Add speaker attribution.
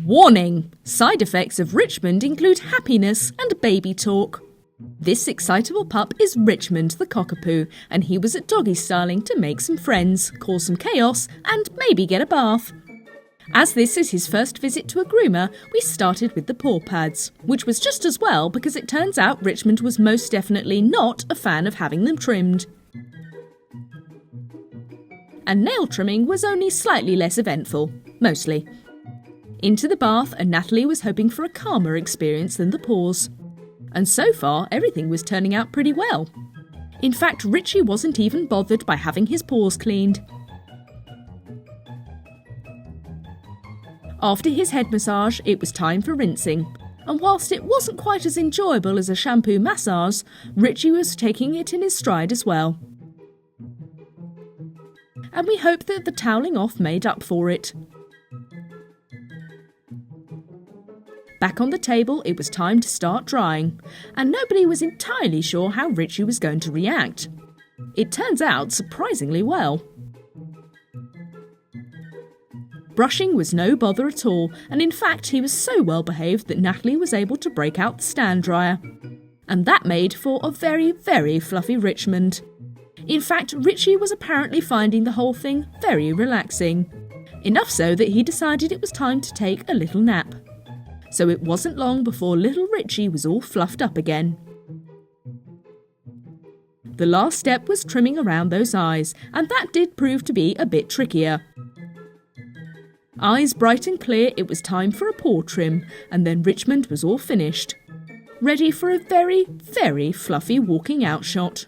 Speaker 1: Warning! Side effects of Richmond include happiness and baby talk. This excitable pup is Richmond the Cockapoo, and he was at Doggy styling to make some friends, cause some chaos, and maybe get a bath. As this is his first visit to a groomer, we started with the paw pads, which was just as well because it turns out Richmond was most definitely not a fan of having them trimmed. And nail trimming was only slightly less eventful, mostly. Into the bath, and Natalie was hoping for a calmer experience than the paws. And so far, everything was turning out pretty well. In fact, Richie wasn't even bothered by having his paws cleaned. After his head massage, it was time for rinsing. And whilst it wasn't quite as enjoyable as a shampoo massage, Richie was taking it in his stride as well. And we hope that the toweling off made up for it. Back on the table, it was time to start drying, and nobody was entirely sure how Richie was going to react. It turns out surprisingly well. Brushing was no bother at all, and in fact he was so well behaved that Natalie was able to break out the stand dryer. And that made for a very, very fluffy Richmond. In fact, Richie was apparently finding the whole thing very relaxing. Enough so that he decided it was time to take a little nap. So it wasn't long before little Richie was all fluffed up again. The last step was trimming around those eyes, and that did prove to be a bit trickier. Eyes bright and clear, it was time for a paw trim, and then Richmond was all finished. Ready for a very, very fluffy walking out shot.